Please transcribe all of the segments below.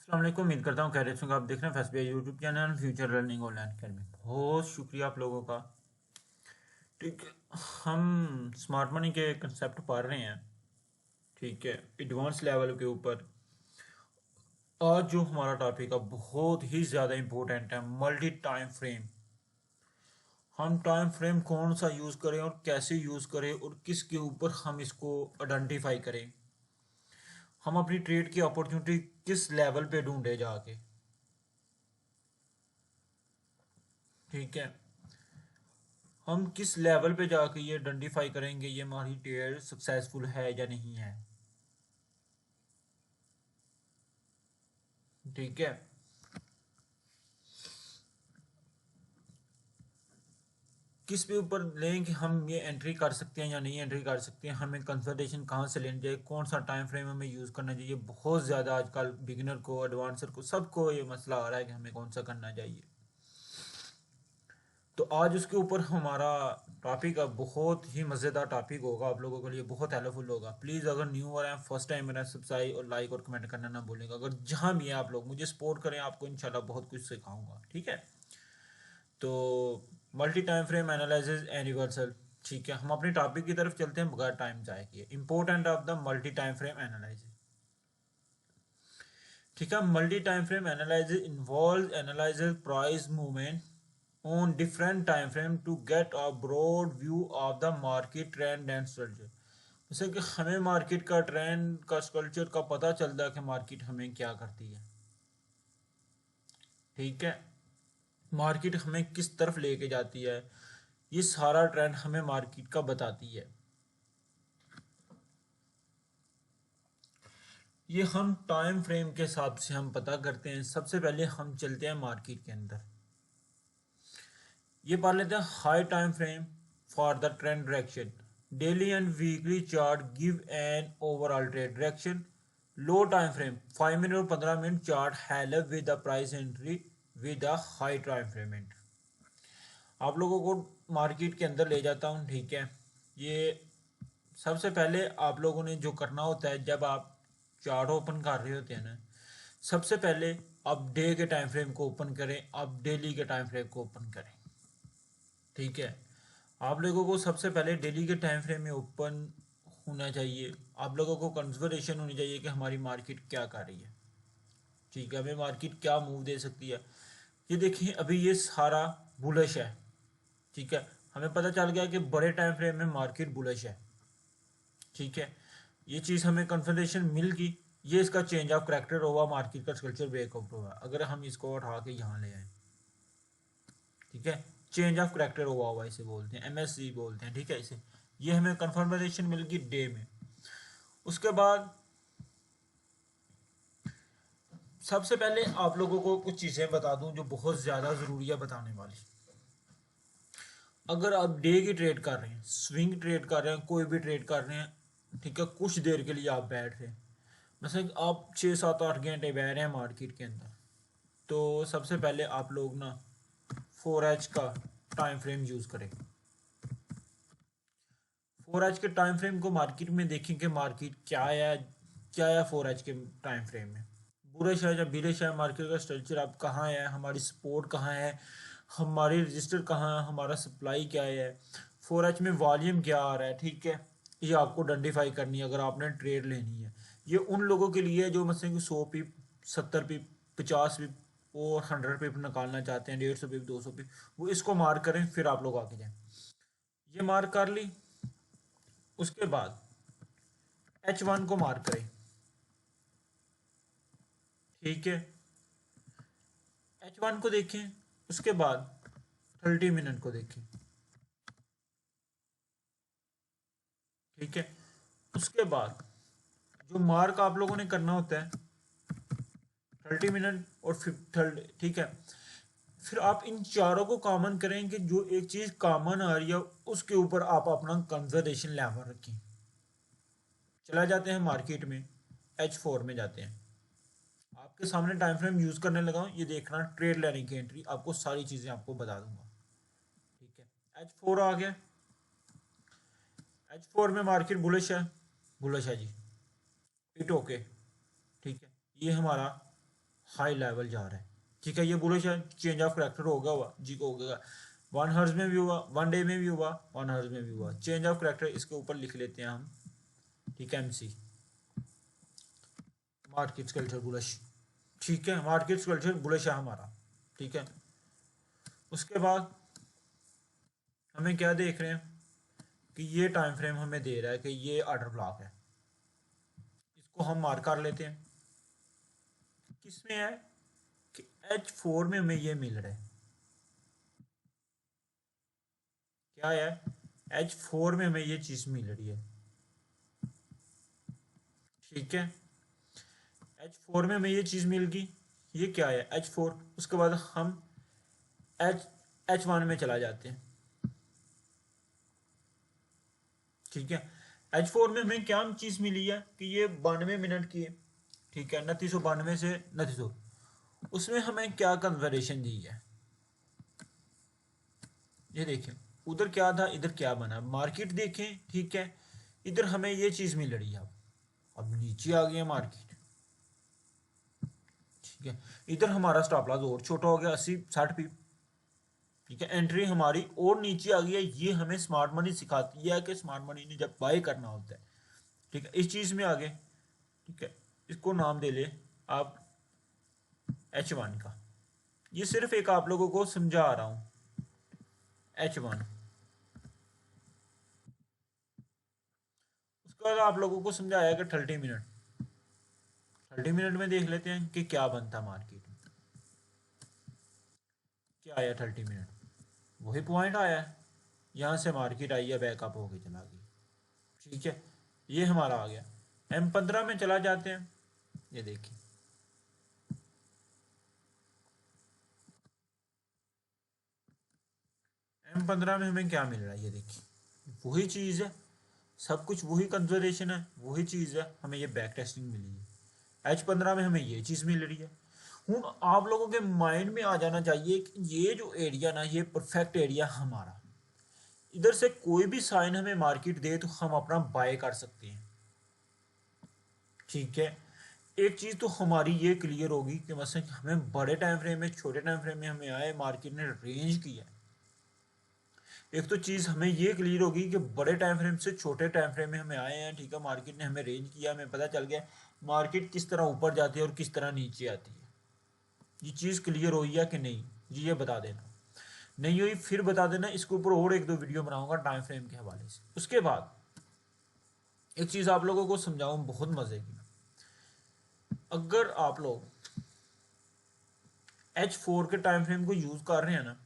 अस्सलाम वालेकुम। उम्मीद करता हूँ खैरियत से होंगे। आप देख रहे हैं फैसबी YouTube channel future learning online academy. बहुत शुक्रिया आप लोगों का। ठीक है, हम स्मार्ट मनी के कंसेप्ट पढ़ रहे हैं। ठीक है, एडवांस लेवल के ऊपर आज जो हमारा टॉपिक है बहुत ही ज़्यादा इम्पोर्टेंट है, मल्टी टाइम फ्रेम। हम टाइम फ्रेम कौन सा यूज़ करें और कैसे यूज़ करें और किसके ऊपर हम इसको आइडेंटिफाई करें। हम अपनी ट्रेड की अपॉर्चुनिटी किस लेवल पे ढूंढे जाके। ठीक है, हम किस लेवल पे जाके ये आइडेंटिफाई करेंगे ये हमारी ट्रेड सक्सेसफुल है या नहीं है। ठीक है, किस पे ऊपर लें कि हम ये एंट्री कर सकते हैं या नहीं एंट्री कर सकते हैं, हमें कंसल्टेशन कहाँ से लेनी चाहिए, कौन सा टाइम फ्रेम हमें यूज़ करना चाहिए। बहुत ज़्यादा आजकल बिगिनर को एडवांसर को सबको ये मसला आ रहा है कि हमें कौन सा करना चाहिए। तो आज उसके ऊपर हमारा टॉपिक अब बहुत ही मज़ेदार टॉपिक होगा, आप लोगों के लिए बहुत हेल्पफुल होगा। प्लीज़ अगर न्यू आ रहे हैं फर्स्ट टाइम मेरा सब्सक्राइब और लाइक और कमेंट करना ना भूलेगा। अगर जहाँ भी है आप लोग मुझे सपोर्ट करें, आपको इंशाल्लाह बहुत कुछ सिखाऊंगा। ठीक है, तो multi time frame analysis universal. ठीक है, हम अपने टॉपिक की तरफ चलते हैं बगैर टाइम जाए किए। Important of the multi time frame analysis. ठीक है, multi time frame analysis involve analysis price movement on different time frame to get a broad view of the market trend and structure। जैसे कि हमें market का trend का structure का पता चलता है कि मार्केट हमें क्या करती है। ठीक है, मार्केट हमें किस तरफ लेके जाती है, ये सारा ट्रेंड हमें मार्केट का बताती है। ये हम टाइम फ्रेम के हिसाब से हम पता करते हैं। सबसे पहले हम चलते हैं मार्केट के अंदर। ये पढ़ लेते हैं high time frame for the trend direction. Daily and weekly chart give an overall trade direction. Low time frame 5 minute और 15 minute chart help with the price entry with the high time frame entry. आप लोगों को market के अंदर ले जाता हूँ। ठीक है, ये सबसे पहले आप लोगों ने जो करना होता है जब आप चार्ट ओपन कर रहे होते हैं ना, सबसे पहले आप डे के टाइम फ्रेम को ओपन करें, आप डेली के टाइम फ्रेम को ओपन करें। ठीक है, आप लोगों को सबसे पहले डेली के टाइम फ्रेम में ओपन होना चाहिए। आप लोगों को कंसिडरेशन होनी चाहिए कि हमारी मार्केट क्या कर रही है। ठीक है, हमें मार्केट क्या मूव दे सकती है। ये देखिए अभी ये सारा बुलिश है। ठीक है, हमें पता चल गया कि बड़े टाइम फ्रेम में मार्केट बुलिश है। ठीक है, ये चीज़ हमें कंफर्मेशन मिल गई। ये इसका चेंज ऑफ करेक्टर हुआ, मार्केट का स्ट्रक्चर ब्रेकआउट हुआ। अगर हम इसको उठा के यहाँ ले आए, ठीक है, चेंज ऑफ करेक्टर हुआ इसे बोलते हैं, एमएससी बोलते हैं। ठीक है, इसे ये हमें कंफर्मेशन मिल गई डे में। उसके बाद सबसे पहले आप लोगों को कुछ चीज़ें बता दूं जो बहुत ज़्यादा ज़रूरी है बताने वाली। अगर आप डे की ट्रेड कर रहे हैं, स्विंग ट्रेड कर रहे हैं, कोई भी ट्रेड कर रहे हैं, ठीक है, कुछ देर के लिए आप बैठ रहे हैं, जैसे आप 6 7 8 घंटे बैठ रहे हैं मार्केट के अंदर, तो सबसे पहले आप लोग ना 4H का टाइम फ्रेम यूज़ करें। 4H के टाइम फ्रेम को मार्केट में देखें कि मार्केट क्या है 4H के टाइम फ्रेम में। बुलिश है या बेरिश है, मार्केट का स्ट्रक्चर अब कहाँ है, हमारी सपोर्ट कहाँ है, हमारी रजिस्टर कहाँ है, हमारा सप्लाई क्या है, 4H में वॉल्यूम क्या आ रहा है। ठीक है, ये आपको आइडेंटिफाई करनी है अगर आपने ट्रेड लेनी है। ये उन लोगों के लिए जो मतलब कि 100 पिप 70 पिप 50 पिप और 100 पिप निकालना चाहते हैं, 150 पिप 200 पिप, वो इसको मार्क करें फिर आप लोग आगे जाएं। ये मार्क कर ली, उसके बाद H1 को मार्क करें। ठीक है, H1 को देखें, उसके बाद 30 मिनट को देखें। ठीक है, उसके बाद जो मार्क आप लोगों ने करना होता है 30 मिनट और 30। ठीक है, फिर आप इन चारों को कॉमन करें कि जो एक चीज़ कॉमन आ रही है उसके ऊपर आप अपना कंजर्वेशन लेवल रखें। चला जाते हैं मार्केट में, H4 में जाते हैं। आपके सामने टाइम फ्रेम यूज़ करने लगा हूँ, ये देखना ट्रेड लेने की एंट्री आपको सारी चीज़ें आपको बता दूंगा। ठीक है, H4 आ गया। H4 में मार्केट बुलिश है, बुलिश है जी, इट ओके। ठीक है, ये हमारा हाई लेवल जा रहा है। ठीक है, ये बुलिश है, चेंज ऑफ करेक्टर हो गया हुआ जी को हो गया, 1 हर्ज में भी हुआ, 1 डे में भी हुआ, 1 हर्ज में भी हुआ। चेंज ऑफ करेक्टर इसके ऊपर लिख लेते हैं हम, ठीक है, MC मार्केट कल्चर बुलिश। ठीक है, मार्केट कल्चर बुलिश है हमारा। ठीक है, उसके बाद हमें क्या देख रहे हैं कि ये टाइम फ्रेम हमें दे रहा है कि ये ऑर्डर ब्लॉक है, इसको हम मार्क कर लेते हैं। किसमें है कि H4 में हमें ये मिल रहा है, क्या है, H4 में हमें ये चीज मिल रही है। ठीक है, H4 में हमें ये चीज मिल गई, ये क्या है H4। उसके बाद हम H1 में चला जाते हैं। ठीक है, H4 में हमें क्या चीज मिली है कि ये 92 मिनट की है। ठीक है, 2992 से 2900, उसमें हमें क्या कन्वर्सेशन दी है, ये देखें, उधर क्या था इधर क्या बना, मार्केट देखें। ठीक है, इधर हमें ये चीज मिल रही है, अब नीचे आ गई है मार्केट। ठीक है, इधर हमारा स्टॉप लॉस और छोटा हो गया 80-60 पिप। ठीक है, एंट्री हमारी और नीचे आ गई है। ये हमें स्मार्ट मनी सिखाती है कि स्मार्ट मनी ने जब बाय करना होता है। ठीक है, इस चीज में आगे, ठीक है, इसको नाम दे ले आप H1 का। ये सिर्फ एक आप लोगों को समझा रहा हूं, H1। उसके बाद आप लोगों को समझाया कि 30 मिनट, 30 मिनट में देख लेते हैं कि क्या बनता मार्केट में। क्या आया 30 मिनट, वही पॉइंट आया है, यहाँ से मार्केट आई है, बैकअप होके चला गई। ठीक है, ये हमारा आ गया। M15 में चला जाते हैं, ये देखिए, M15 में हमें क्या मिल रहा है, ये देखिए, वही चीज़ है, सब कुछ वही कंजर्वेशन है, वही चीज़ है, हमें ये बैक टेस्टिंग मिली है। H15 में हमें ये चीज़ मिल रही है। हूँ आप लोगों के माइंड में आ जाना चाहिए कि ये जो एरिया ना, ये परफेक्ट एरिया हमारा, इधर से कोई भी साइन हमें मार्केट दे तो हम अपना बाय कर सकते हैं। ठीक है, एक चीज तो हमारी ये क्लियर होगी कि मतलब हमें बड़े टाइम फ्रेम में, छोटे टाइम फ्रेम में हमें आए, मार्केट ने रेंज किया। एक तो चीज हमें ये क्लियर होगी कि बड़े टाइम फ्रेम से छोटे टाइम फ्रेम में हमें आए हैं। ठीक है, मार्केट ने हमें रेंज किया, हमें पता चल गया मार्केट किस तरह ऊपर जाती है और किस तरह नीचे आती है। ये चीज क्लियर हुई है कि नहीं, ये बता देना। नहीं हुई फिर बता देना, इसके ऊपर और 1-2 वीडियो बनाऊंगा टाइम फ्रेम के हवाले से। उसके बाद एक चीज आप लोगों को समझाऊं बहुत मजे की, अगर आप लोग H4 के टाइम फ्रेम को यूज कर रहे हैं ना,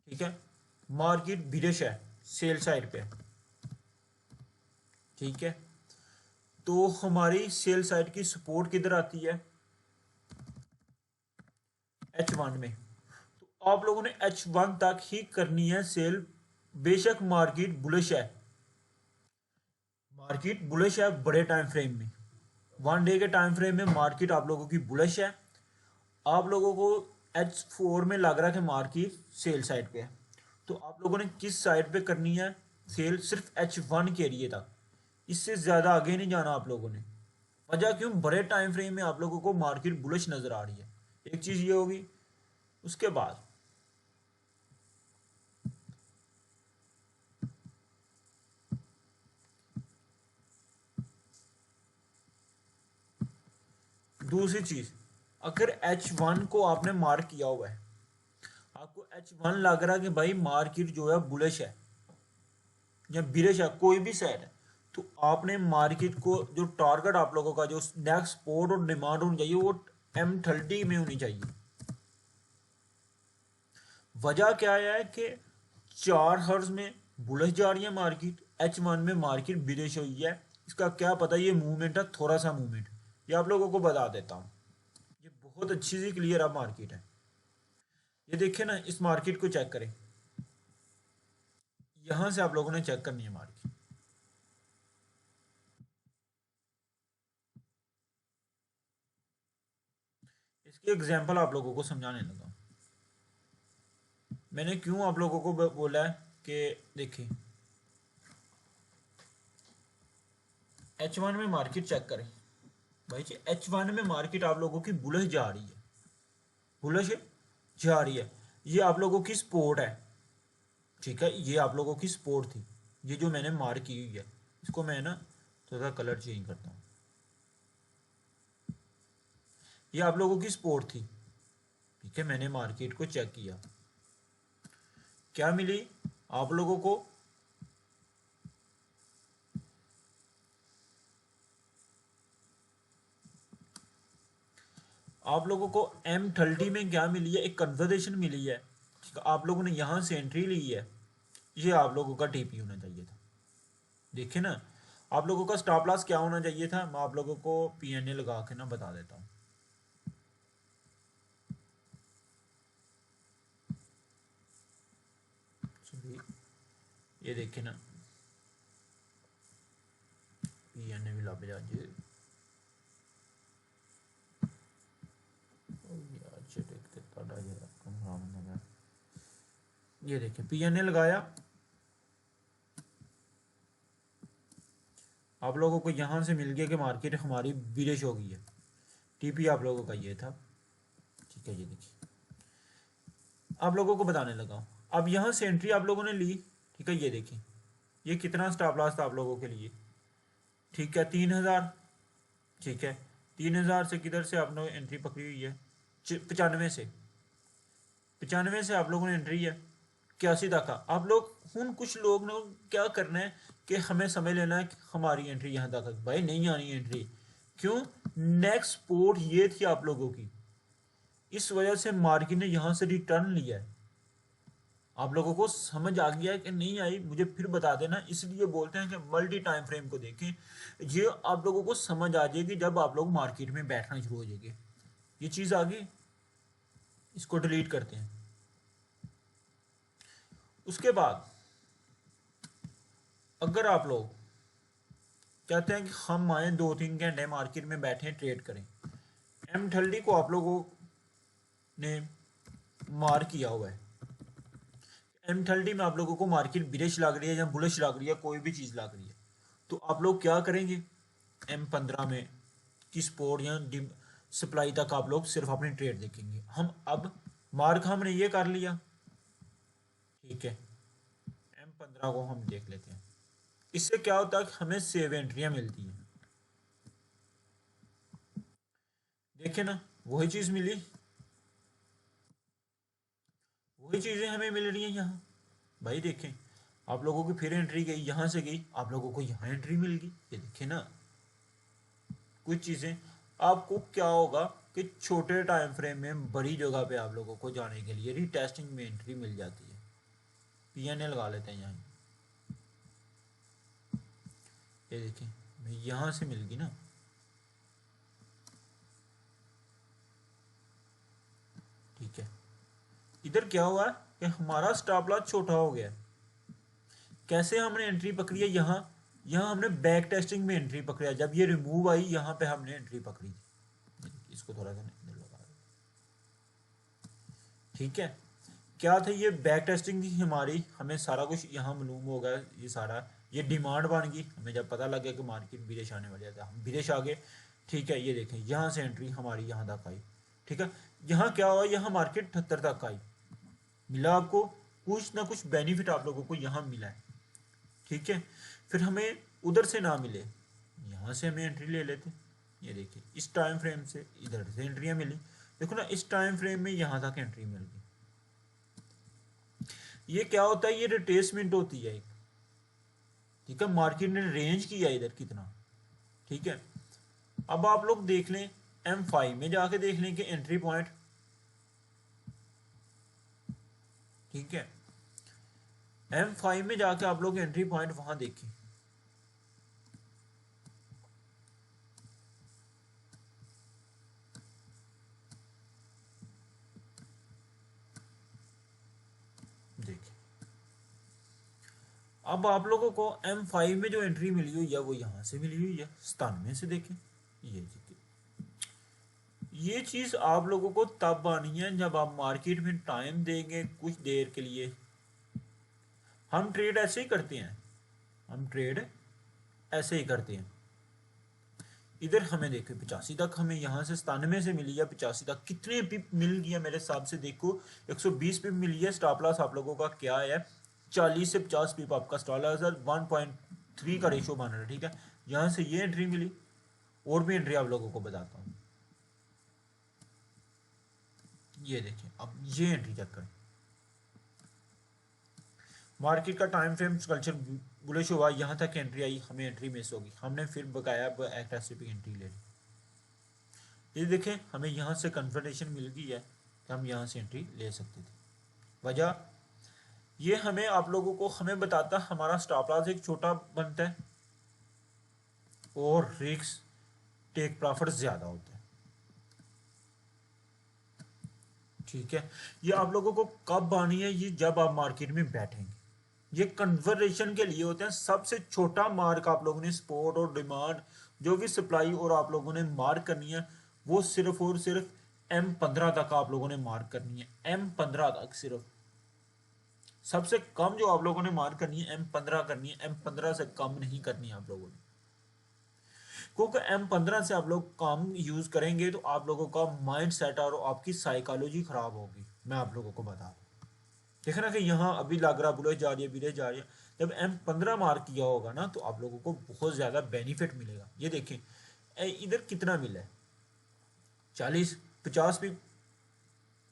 ठीक है, मार्केट बिरिश है, सेल साइड पे, ठीक है, तो हमारी सेल साइड की सपोर्ट किधर आती है, H1 में। तो आप लोगों ने H1 तक ही करनी है सेल। बेशक मार्केट बुलिश है, मार्केट बुलिश है बड़े टाइम फ्रेम में, 1 डे के टाइम फ्रेम में मार्केट आप लोगों की बुलिश है। आप लोगों को H4 में लग रहा है कि मार्केट सेल साइड पे है, तो आप लोगों ने किस साइड पे करनी है सेल, सिर्फ H1 के एरिए तक, इससे ज़्यादा आगे नहीं जाना आप लोगों ने। वजह क्यों, बड़े टाइम फ्रेम में आप लोगों को मार्केट बुलिश नज़र आ रही है, एक चीज़ ये होगी। उसके बाद दूसरी चीज़, अगर H1 को आपने मार्क किया हुआ है, आपको H1 लग रहा है कि भाई मार्केट जो है बुलिश है या बिरिश है, कोई भी साइड है, तो आपने मार्केट को जो टारगेट आप लोगों का जो नेक्स्ट सपोर्ट और डिमांड होनी चाहिए वो M30 में होनी चाहिए। वजह क्या है कि 4 हर्ज में बुलिश जा रही है मार्केट, H1 में मार्केट बिरिश हुई है। इसका क्या पता, ये मूवमेंट है, थोड़ा सा मूवमेंट, ये आप लोगों को बता देता हूँ। ये बहुत अच्छी सी क्लियर अब मार्केट है, ये देखिए ना, इस मार्केट को चेक करें, यहां से आप लोगों ने चेक करनी है मार्केट। इसकी एग्जांपल आप लोगों को समझाने लगा। मैंने क्यों आप लोगों को बोला है कि देखिए H1 में मार्केट चेक करें, भाई जी H1 में मार्केट आप लोगों की बुलिश जा रही है, बुलिश जा रही है। ये आप लोगों की सपोर्ट है, ठीक है, ये आप लोगों की सपोर्ट थी, ये जो मैंने मार्क की हुई है, इसको मैं ना थोड़ा कलर चेंज करता हूँ। ये आप लोगों की सपोर्ट थी, ठीक है, मैंने मार्केट को चेक किया, क्या मिली आप लोगों को, आप लोगों को M30 में क्या मिली है, एक कन्वर्जेशन मिली है, ठीक है, आप लोगों ने यहां से एंट्री ली है, ये आप लोगों का टीपी होना चाहिए था। देखिए ना, आप लोगों का स्टॉप लॉस क्या होना चाहिए था, मैं आप लोगों को PNA लगा के ना बता देता हूँ। ये देखिए ना, PNA भी लब जाए ये देखिए PNA लगाया, आप लोगों को यहां से मिल गया कि मार्केट हमारी बिलिश हो गई है, टीपी आप लोगों का ये था, ठीक है। ये देखिए आप लोगों को बताने लगा हूं, अब यहां से एंट्री आप लोगों ने ली, ठीक है, ये देखिए ये कितना स्टॉप लॉस था आप लोगों के लिए, ठीक है, 3000, ठीक है, 3000 से किधर से आपने एंट्री पकड़ी हुई है, 95 से, 95 से आप लोगों ने एंट्री है 81 तक का। आप लोग हूँ कुछ लोग ने क्या करना है कि हमें समझ लेना है कि हमारी एंट्री यहाँ तक है, भाई नहीं आनी एंट्री, क्यों, नेक्स्ट सपोर्ट ये थी आप लोगों की, इस वजह से मार्केट ने यहाँ से रिटर्न लिया है। आप लोगों को समझ आ गया है कि नहीं आई, मुझे फिर बता देना, इसलिए बोलते हैं कि मल्टी टाइम फ्रेम को देखें, ये आप लोगों को समझ आ जाएगी जब आप लोग मार्केट में बैठना शुरू हो जाएंगे। ये चीज़ आ गई, इसको डिलीट करते हैं। उसके बाद अगर आप लोग कहते हैं कि हम आए 2-3 घंटे मार्केट में बैठे ट्रेड करें, M30 को आप लोगों ने मार्क किया हुआ है, M30 में आप लोगों को मार्केट बिरिश लग रही है या बुलिश लग रही है, कोई भी चीज़ लग रही है, तो आप लोग क्या करेंगे, M15 में की सपोर्ट या सप्लाई तक आप लोग सिर्फ अपनी ट्रेड देखेंगे। हम अब मार्क हमने ये कर लिया, ठीक है, M15 को हम देख लेते हैं, इससे क्या होता है कि हमें सेव एंट्रियां मिलती हैं, देखिए ना, वही चीज़ मिली, वही चीज़ें हमें मिल रही हैं यहाँ, भाई देखें, आप लोगों की फिर एंट्री गई, यहाँ से गई, आप लोगों को यहाँ एंट्री मिल गई, ये देखिए ना, कुछ चीज़ें आपको क्या होगा कि छोटे टाइम फ्रेम में बड़ी जगह पे आप लोगों को जाने के लिए रीटेस्टिंग में एंट्री मिल जाती है। PNA लगा लेते हैं यहाँ, ये देखिए यहाँ से मिल गई ना, ठीक है, इधर क्या हुआ कि हमारा स्टॉप लॉस छोटा हो गया, कैसे हमने एंट्री पकड़ी है, यहाँ यहाँ हमने बैक टेस्टिंग में एंट्री पकड़ा, जब ये रिमूव आई यहाँ पे हमने एंट्री पकड़ी थी, इसको थोड़ा सा इधर लगा, ठीक है, क्या था, ये बैक टेस्टिंग थी हमारी, हमें सारा कुछ यहाँ मालूम हो गया, ये सारा ये डिमांड बन गई, हमें जब पता लग गया कि मार्केट विदेश आने वाली है, हम विदेश आ गए, ठीक है, ये देखें यहाँ से एंट्री हमारी यहाँ तक आई, ठीक है, यहाँ क्या हुआ, यहाँ मार्केट 78 तक आई, मिला आपको कुछ ना कुछ बेनिफिट आप लोगों को यहाँ मिला है, ठीक है, फिर हमें उधर से ना मिले, यहाँ से हमें एंट्री ले लेते, ये देखिए इस टाइम फ्रेम से इधर से एंट्रियाँ मिली, देखो ना इस टाइम फ्रेम में यहाँ तक एंट्री मिल गई, ये क्या होता है, ये रिट्रेसमेंट होती है एक, ठीक है, मार्केट ने रेंज किया इधर कितना, ठीक है, अब आप लोग देख लें M5 में जाके देख लें कि एंट्री पॉइंट, ठीक है, M5 में जाके आप लोग एंट्री पॉइंट वहां देखें, देखें, अब आप लोगों को M5 में जो एंट्री मिली हुई है वो यहां से मिली हुई है 97 से, देखें, ये देखिए, ये चीज आप लोगों को तब आनी है जब आप मार्केट में टाइम देंगे कुछ देर के लिए, हम ट्रेड ऐसे ही करते हैं, हम ट्रेड ऐसे ही करते हैं, इधर हमें देखो 85 तक, हमें यहाँ से 97 से मिली है 85 तक, कितने पिप मिल गया मेरे हिसाब से देखो 120 पिप मिली है। स्टॉप लॉस आप लोगों का क्या है, 40 से 50 पिप आपका स्टॉप लॉस है, 1.3 का रेशो बन रहा है। ठीक है, यहाँ से ये एंट्री मिली, और भी एंट्री आप लोगों को बताता हूँ। ये देखिए अब ये एंट्री चेक करें, मार्केट का टाइम फ्रेम कल्चर बुलिश हुआ, यहाँ तक एंट्री आई, हमें एंट्री मिस होगी, हमने फिर बकाया एग्रेसिव एंट्री ले ली। ये देखें हमें यहाँ से कन्फर्मेशन मिल गई है कि हम यहाँ से एंट्री ले सकते थे। वजह ये हमें आप लोगों को हमें बताता हमारा स्टॉप लॉस एक छोटा बनता है और रिस्क टेक प्रॉफिट ज्यादा होता है। ठीक है, ये आप लोगों को कब आनी है, ये जब आप मार्केट में बैठेंगे। ये कन्वर्सेशन के लिए होते हैं। सबसे छोटा मार्क आप लोगों ने सपोर्ट और डिमांड जो भी सप्लाई और आप लोगों ने मार्क करनी है, वो सिर्फ और सिर्फ M15 तक आप लोगों ने मार्क करनी है। M15 तक सिर्फ, सबसे कम जो आप लोगों ने मार्क करनी है M15 करनी है, M15 से कम नहीं करनी है आप लोगों ने। क्योंकि M15 से आप लोग कम यूज करेंगे तो आप लोगों का माइंड सेट और आपकी साइकोलॉजी खराब होगी। मैं आप लोगों को बता दूं, देखे ना कि यहाँ अभी लग रहा बुलेट जा रही है, बिलेट जा रही है, जब M15 मार्क किया होगा ना तो आप लोगों को बहुत ज्यादा बेनिफिट मिलेगा। ये देखें इधर कितना मिला है, 40 50 पिप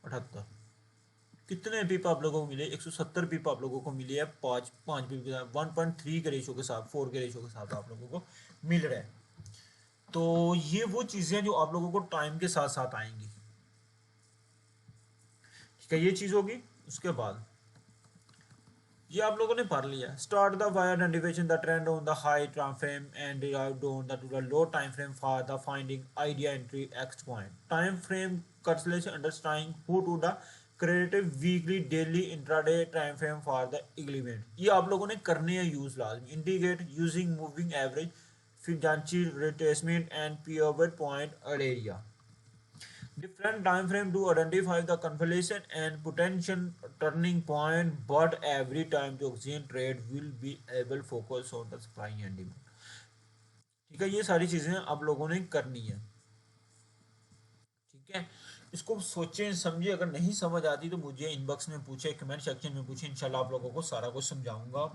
78, कितने पिप आप लोगों को मिले, 170 पिप आप लोगों को मिले है, 5 पिप के साथ 1.3 के रेशो के साथ, 4 के रेशो के साथ आप लोगों को मिल रहा है। तो ये वो चीजें जो आप लोगों को टाइम के साथ साथ आएंगी। ठीक है, ये चीज होगी। उसके बाद ये आप लोगों ने पढ़ लिया, start the by identification the trend on the high time frame and derive down the to the low time frame for the finding idea entry exit point. Time frame calculation understanding who to the creditive weekly daily intraday time frame for the agreement. ये आप लोगों ने करने हैं use लाजमी। Indicate using moving average Fibonacci retracement and pivot point area. Different time frame to identify the conflation and potential turning point, but every time the oxygen trade will be able focus on the supply and demand। ठीक है, ये सारी चीजें आप लोगों ने करनी है। ठीक है, इसको सोचें समझिए, अगर नहीं समझ आती तो मुझे इनबॉक्स में पूछे, कमेंट सेक्शन में पूछे, इंशाल्लाह आप लोगों को सारा कुछ समझाऊंगा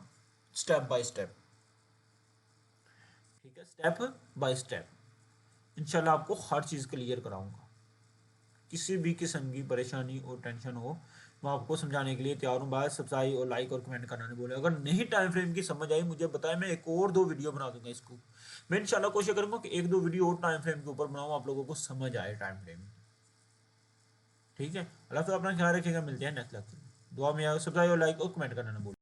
स्टेप बाय स्टेप। ठीक है, स्टेप बाय स्टेप इंशाल्लाह आपको हर चीज क्लियर कराऊंगा। किसी भी किस्म की परेशानी और टेंशन हो मैं आपको समझाने के लिए तैयार हूँ। बात सब्सक्राइब और लाइक और कमेंट करना नहीं बोले। अगर नहीं टाइम फ्रेम की समझ आई मुझे बताएं, मैं एक और 2 वीडियो बना दूंगा इसको। मैं इंशाल्लाह कोशिश करूंगा कि 1-2 वीडियो और टाइम फ्रेम के ऊपर बनाऊँ, आप लोगों को समझ आए टाइम फ्रेम। ठीक है, अल्लाह हाफ़िज़, अपना ख्याल रखिएगा, मिलते हैं नेक्स्ट लेक्चर में। दुआ में सब्सक्राइब और लाइक और कमेंट करना ना भूलें।